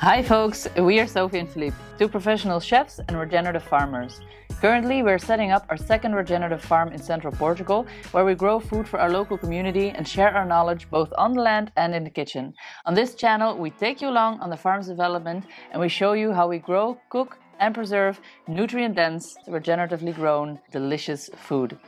Hi folks, we are Sophie and Philippe, two professional chefs and regenerative farmers. Currently, we're setting up our second regenerative farm in central Portugal, where we grow food for our local community and share our knowledge both on the land and in the kitchen. On this channel, we take you along on the farm's development and we show you how we grow, cook and preserve nutrient-dense, regeneratively grown, delicious food.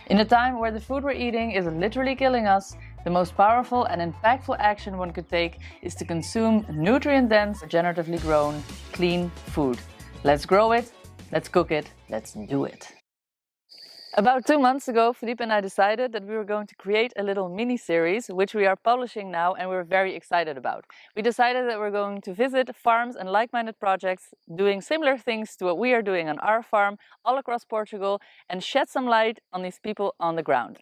In a time where the food we're eating is literally killing us, the most powerful and impactful action one could take is to consume nutrient-dense, regeneratively grown, clean food. Let's grow it, let's cook it, let's do it. About 2 months ago, Philippe and I decided that we were going to create a little mini-series, which we are publishing now and we're very excited about. We decided that we're going to visit farms and like-minded projects doing similar things to what we are doing on our farm all across Portugal and shed some light on these people on the ground.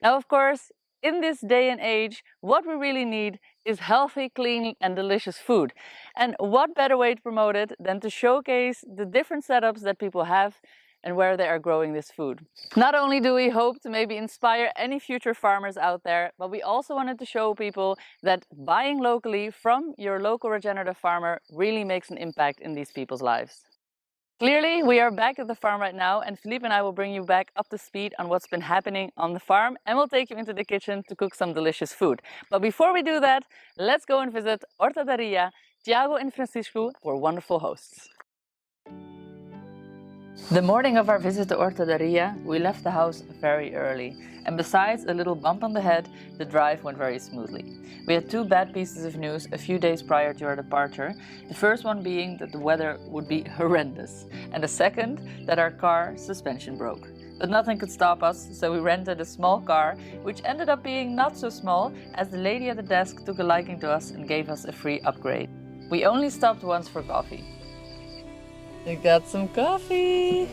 Now, of course, in this day and age, what we really need is healthy, clean and delicious food. And what better way to promote it than to showcase the different setups that people have and where they are growing this food. Not only do we hope to maybe inspire any future farmers out there, but we also wanted to show people that buying locally from your local regenerative farmer really makes an impact in these people's lives. Clearly, we are back at the farm right now and Philippe and I will bring you back up to speed on what's been happening on the farm and we'll take you into the kitchen to cook some delicious food. But before we do that, let's go and visit Hortadaria. Tiago and Fransisco were wonderful hosts. The morning of our visit to Hortadaria, we left the house very early, and besides a little bump on the head, the drive went very smoothly. We had two bad pieces of news a few days prior to our departure, the first one being that the weather would be horrendous, and the second that our car suspension broke. But nothing could stop us, so we rented a small car, which ended up being not so small, as the lady at the desk took a liking to us and gave us a free upgrade. We only stopped once for coffee. You got some coffee!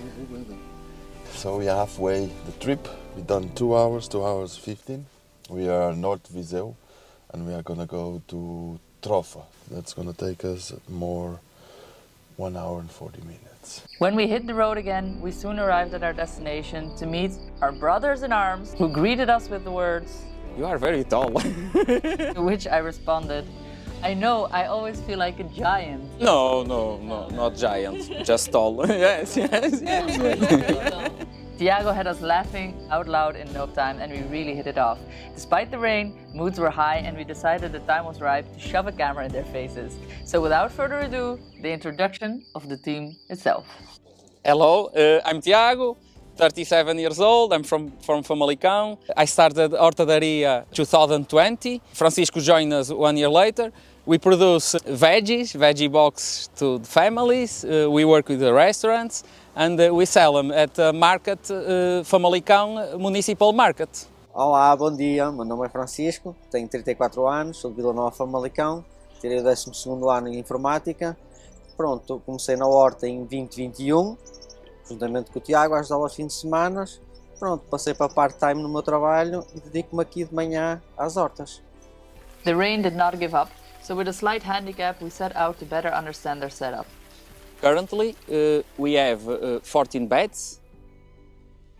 So we are halfway the trip. We've done 2 hours, 2 hours 15. We are North Viseu and we are gonna go to Trofa. That's gonna take us more 1 hour and 40 minutes. When we hit the road again, we soon arrived at our destination to meet our brothers in arms who greeted us with the words, "You are very tall." to which I responded, I know, I always feel like a giant. No, not giant, just tall. Yes. Tiago had us laughing out loud in no time and we really hit it off. Despite the rain, moods were high and we decided the time was ripe to shove a camera in their faces. So without further ado, the introduction of the team itself. Hello, I'm Tiago, 37 years old. I'm from Famalicão. I started Hortadaria 2020. Francisco joined us 1 year later. We produce veggie box to the families. We work with the restaurants and we sell them at the market, Famalicão Municipal Market. Olá, bom dia. Meu nome é Francisco, tenho 34 anos, sou de Vila Nova, Famalicão. Tirei o 12º ano em informática. Pronto, comecei na Horta em 2021. Juntamente com o Tiago, a ajudá-lo aos fins de semana. Pronto, passei para part-time no meu trabalho e dedico-me aqui de manhã às hortas. The rain did not give up, so with a slight handicap we set out to better understand their setup. Currently, we have 14 beds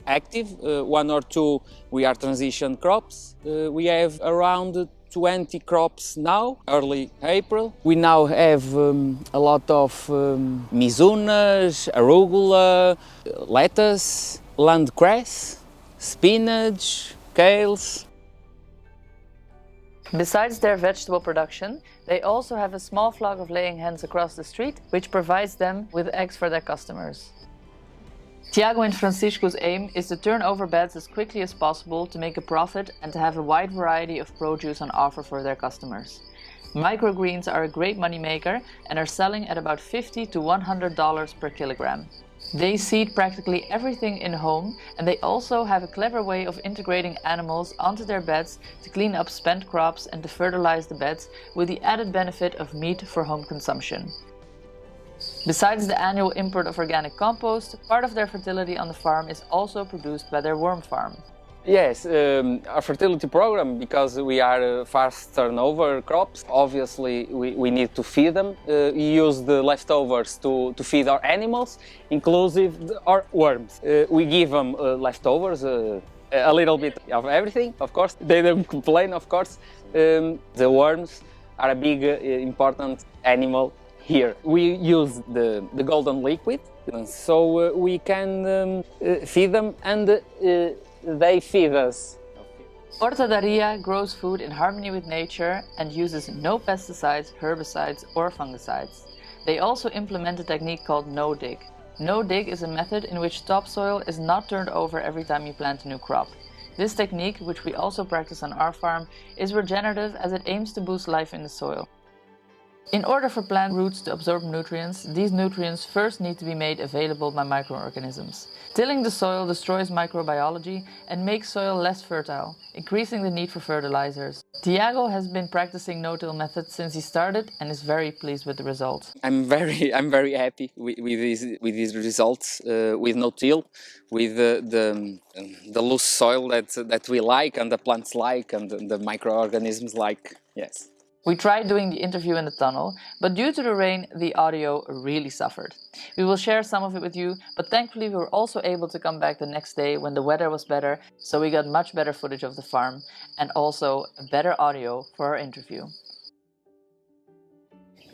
active, 1 or 2 we are transition crops. We have around 20 crops now, early April. We now have a lot of mizunas, arugula, lettuce, landcress, spinach, kales. Besides their vegetable production, they also have a small flock of laying hens across the street, which provides them with eggs for their customers. Tiago and Francisco's aim is to turn over beds as quickly as possible to make a profit and to have a wide variety of produce on offer for their customers. Microgreens are a great moneymaker and are selling at about $50 to $100 per kilogram. They seed practically everything in home and they also have a clever way of integrating animals onto their beds to clean up spent crops and to fertilize the beds with the added benefit of meat for home consumption. Besides the annual import of organic compost, part of their fertility on the farm is also produced by their worm farm. Yes, our fertility program, because we are fast turnover crops, obviously we need to feed them. We use the leftovers to feed our animals, inclusive our worms. We give them leftovers, a little bit of everything, of course. They don't complain, of course. The worms are a big, important animal here. We use the golden liquid, so we can feed them and they feed us. Hortadaria grows food in harmony with nature and uses no pesticides, herbicides or fungicides. They also implement a technique called no-dig. No-dig is a method in which topsoil is not turned over every time you plant a new crop. This technique, which we also practice on our farm, is regenerative as it aims to boost life in the soil. In order for plant roots to absorb nutrients, these nutrients first need to be made available by microorganisms. Tilling the soil destroys microbiology and makes soil less fertile, increasing the need for fertilizers. Tiago has been practicing no-till methods since he started and is very pleased with the result. I'm very happy with these results, with no-till, with the loose soil that we like and the plants like and the microorganisms like. Yes. We tried doing the interview in the tunnel, but due to the rain, the audio really suffered. We will share some of it with you, but thankfully we were also able to come back the next day when the weather was better, so we got much better footage of the farm and also better audio for our interview.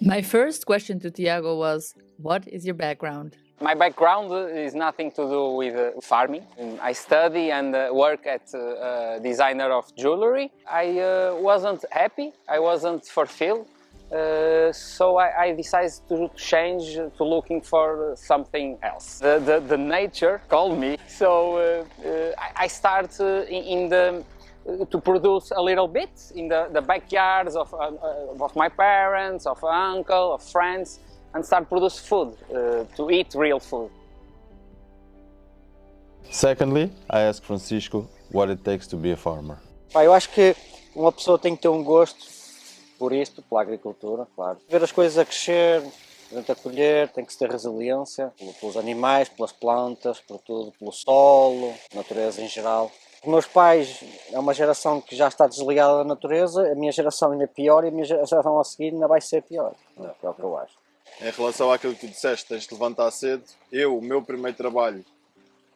My first question to Tiago was, what is your background? My background is nothing to do with farming. I study and work at designer of jewelry. I wasn't happy, I wasn't fulfilled, so I decided to change to looking for something else. The nature called me, so I started to produce a little bit in the backyards of my parents, of uncle, of friends, and start produce food, to eat real food. Secondly, I asked Francisco what it takes to be a farmer. Eu acho que uma pessoa tem que ter um gosto por isto, pela agricultura, claro. Ver as coisas a crescer, durante a colher, tem que ter resiliência pelos animais, pelas plantas, por tudo, pelo solo, natureza em geral. Os meus pais é uma geração que já está desligada da natureza, a minha geração ainda é pior e a minha geração a seguir ainda vai ser pior. É o que eu acho. Em relação àquilo que tu disseste, tens de levantar cedo. O meu primeiro trabalho,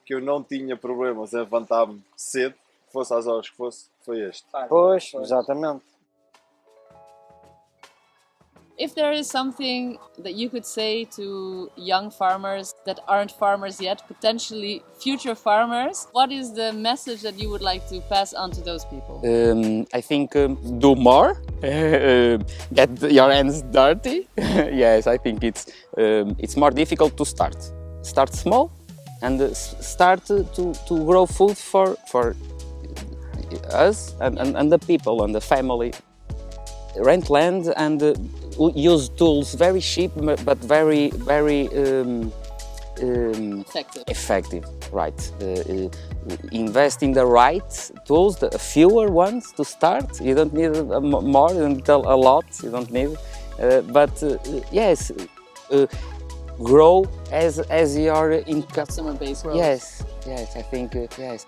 que eu não tinha problemas em levantar-me cedo, fosse às horas que fosse, foi este. Pois, exatamente. If there is something that you could say to young farmers that aren't farmers yet, potentially future farmers, what is the message that you would like to pass on to those people? I think do more, get your hands dirty. Yes, I think it's more difficult to start. Start small and start to grow food for us and the people and the family. Rent land and use tools very cheap but very effective. Right. Invest in the right tools, the fewer ones to start. You don't need more, you don't need a lot, you don't need. Yes, grow as your Customer base grows. Yes, I think yes.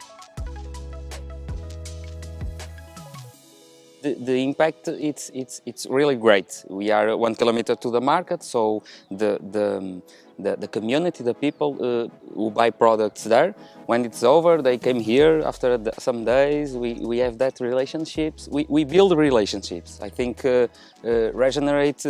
The impact, it's really great. We are 1 kilometer to the market, so the community, the people who buy products there, when it's over, they came here after some days. We have that relationships. We build relationships. I think regenerate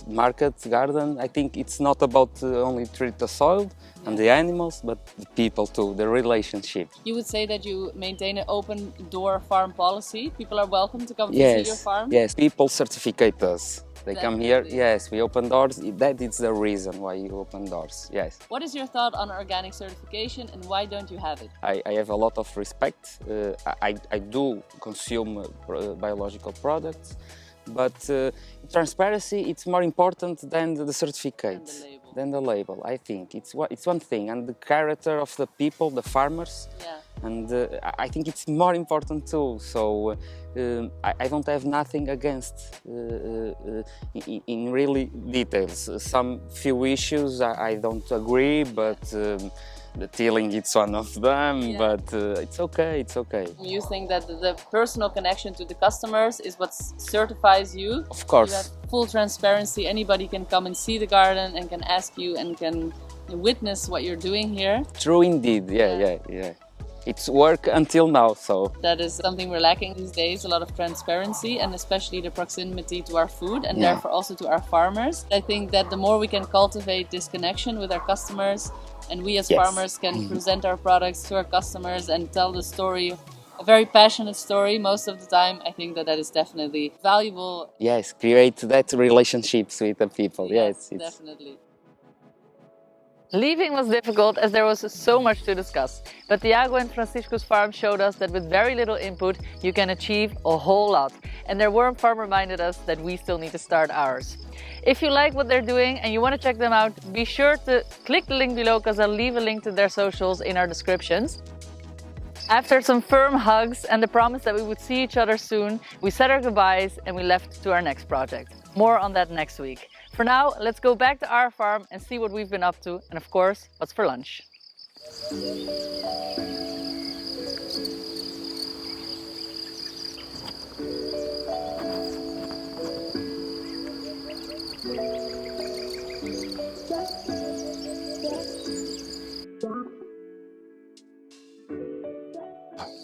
market garden. I think it's not about only treat the soil and the animals, but the people too, the relationship. You would say that you maintain an open door farm policy. People are welcome to come visit your farm? Yes, people certificate us. They come here, Definitely. yes, we open doors. That is the reason why you open doors, yes. What is your thought on organic certification and why don't you have it? I have a lot of respect. I do consume biological products, but transparency, it's more important than the certificate. Than the label, I think. It's one thing, and the character of the people, the farmers, and I think it's more important too. So I don't have nothing against in really details. Some few issues I don't agree, but the tilling it's one of them. But it's okay. It's okay. You think that the personal connection to the customers is what certifies you? Of course. You have full transparency. Anybody can come and see the garden and can ask you and can witness what you're doing here. True indeed. Yeah. it's work until now. So That is something we're lacking these days, a lot of transparency and especially the proximity to our food and therefore also to our farmers. I think that the more we can cultivate this connection with our customers and we as farmers can present our products to our customers and tell the story, a very passionate story most of the time, I think that that is definitely valuable. yes, create that relationships with the people. Yes, It's definitely. Leaving was difficult as there was so much to discuss, but Tiago and Fransisco's farm showed us that with very little input you can achieve a whole lot, and their worm farm reminded us that we still need to start ours. If you like what they're doing and you want to check them out, be sure to click the link below because I'll leave a link to their socials in our descriptions. After some firm hugs and the promise that we would see each other soon, we said our goodbyes and we left to our next project. More on that next week. For now, let's go back to our farm and see what we've been up to and of course, what's for lunch.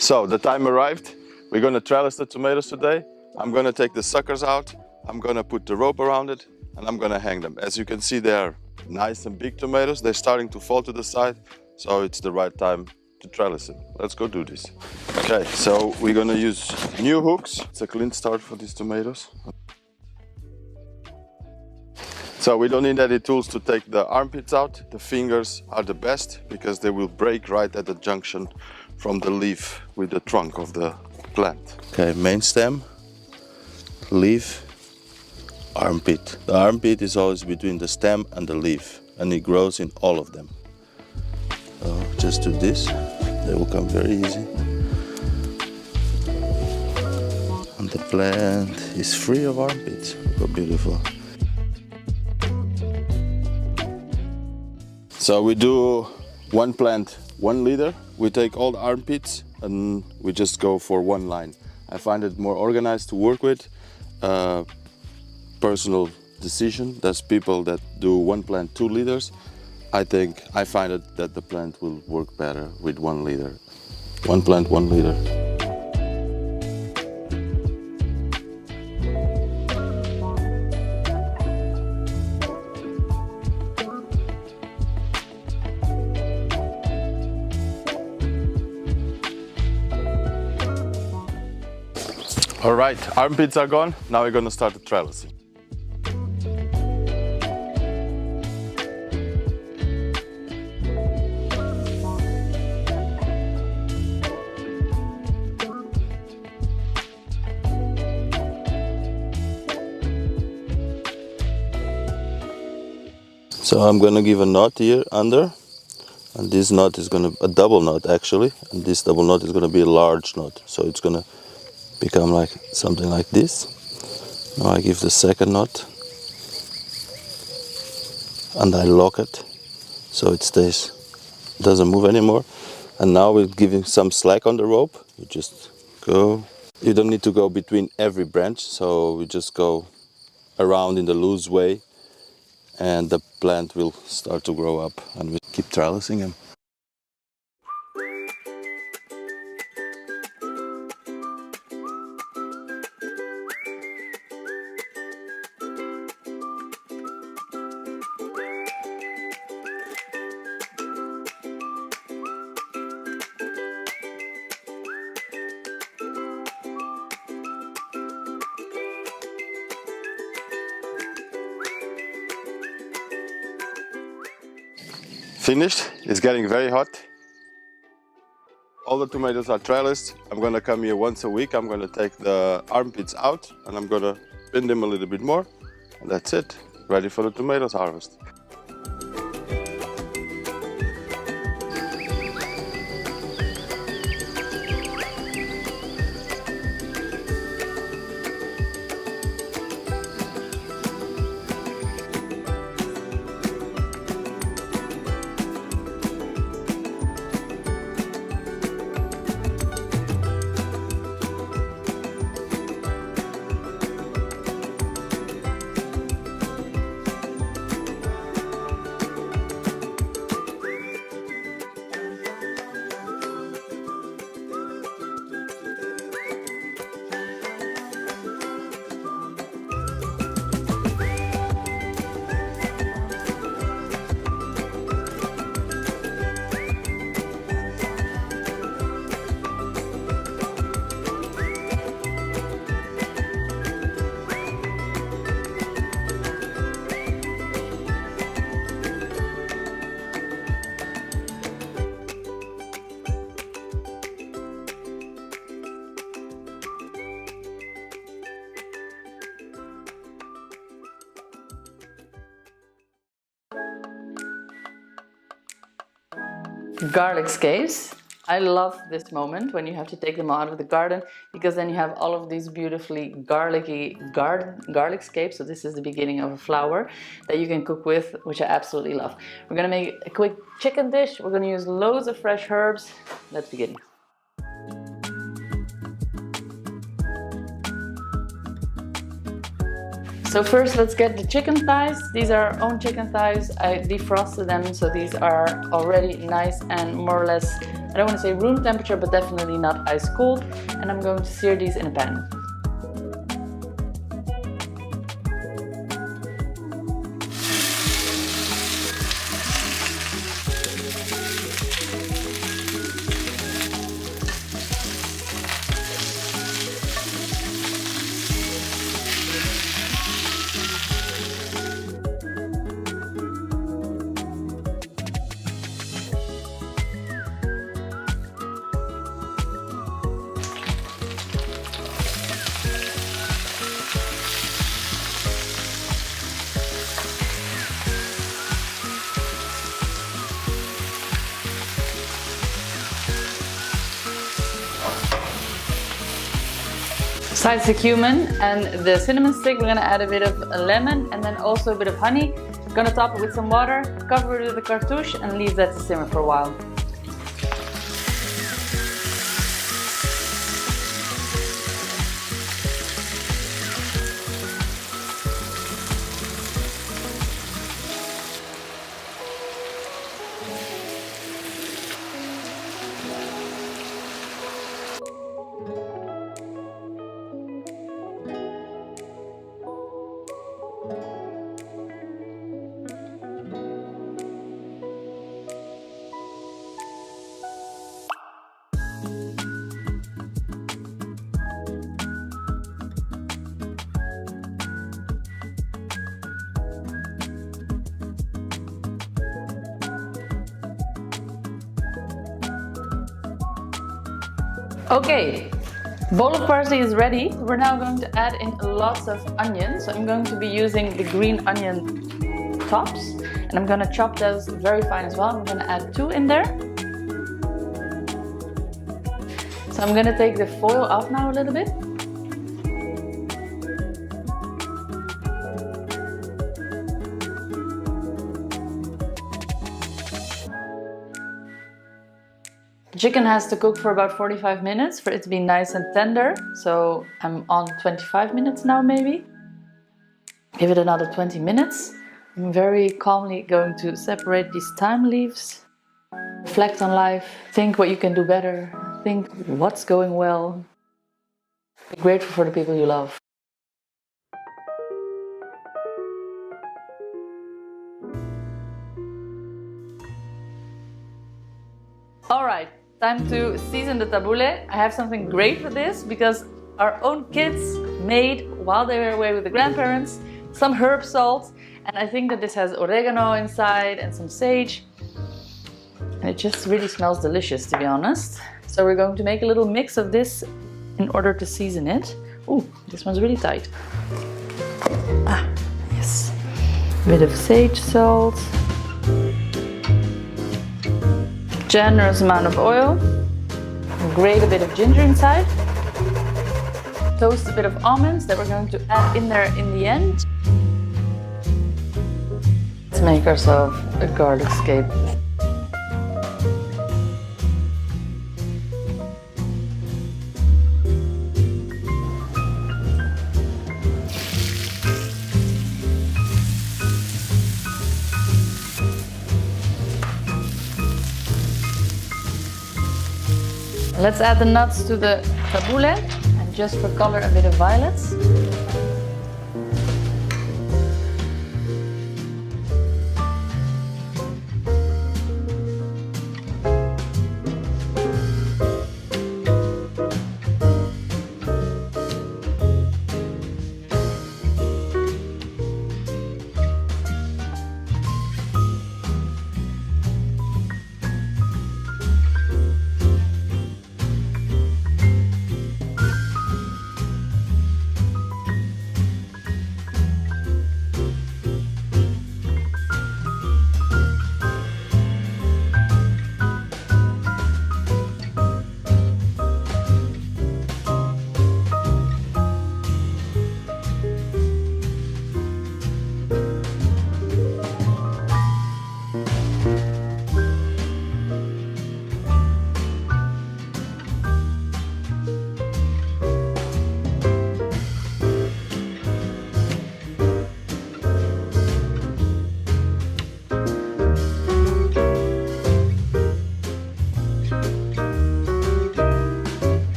So the time arrived. We're gonna trellis the tomatoes today. I'm gonna take the suckers out. I'm gonna put the rope around it and I'm gonna hang them. As you can see, they're nice and big tomatoes. They're starting to fall to the side, so it's the right time to trellis them. Let's go do this. Okay, so we're gonna use new hooks. It's a clean start for these tomatoes. So we don't need any tools to take the armpits out. The fingers are the best because they will break right at the junction from the leaf with the trunk of the plant. Okay, main stem, leaf, armpit. The armpit is always between the stem and the leaf and it grows in all of them. So just do this, they will come very easy. And the plant is free of armpits. Look how beautiful. So we do one plant, 1 liter. We take all the armpits and we just go for one line. I find it more organized to work with. Personal decision. There's people that do one plant 2 liters. I find it that the plant will work better with 1 liter. One plant, 1 liter. All right, armpits are gone. Now we're gonna start the trellising. So I'm gonna give a knot here under, and this knot is gonna, a double knot actually, and this double knot is gonna be a large knot. So it's gonna become like something like this. Now I give the second knot and I lock it so it stays, doesn't move anymore. And now we're giving some slack on the rope. You just go. You don't need to go between every branch, so we just go around in the loose way and the plant will start to grow up and we keep trellising them. Finished. It's getting very hot. All the tomatoes are trellised. I'm gonna come here once a week. I'm gonna take the armpits out and I'm gonna pin them a little bit more. And that's it. Ready for the tomatoes harvest. garlic scapes. I love this moment when you have to take them out of the garden, because then you have all of these beautifully garlicky garlic scapes. So this is the beginning of a flower that you can cook with, which I absolutely love. We're gonna make a quick chicken dish. We're gonna use loads of fresh herbs. Let's begin. So first let's get the chicken thighs. These are our own chicken thighs. I defrosted them, so these are already nice and more or less, I don't want to say room temperature, but definitely not ice cold. And I'm going to sear these in a pan. Besides the cumin and the cinnamon stick, we're gonna add a bit of lemon and then also a bit of honey. We're gonna top it with some water, cover it with a cartouche and leave that to simmer for a while. Okay, bowl of parsley is ready. We're now going to add in lots of onions. So I'm going to be using the green onion tops and I'm going to chop those very fine as well. I'm going to add 2 in there. So I'm going to take the foil off now a little bit. Chicken has to cook for about 45 minutes for it to be nice and tender. So I'm on 25 minutes now maybe. Give it another 20 minutes. I'm very calmly going to separate these thyme leaves. Reflect on life. Think what you can do better. Think what's going well. Be grateful for the people you love. Alright. Time to season the tabbouleh. I have something great for this because our own kids made, while they were away with the grandparents, some herb salt. And I think that this has oregano inside and some sage. And it just really smells delicious, to be honest. So we're going to make a little mix of this in order to season it. Ooh, this one's really tight. Ah, yes. A bit of sage salt. Generous amount of oil, grate a bit of ginger inside, toast a bit of almonds that we're going to add in there in the end. Let's make ourselves a garlic scape. Let's add the nuts to the tabbouleh and just for color a bit of violets.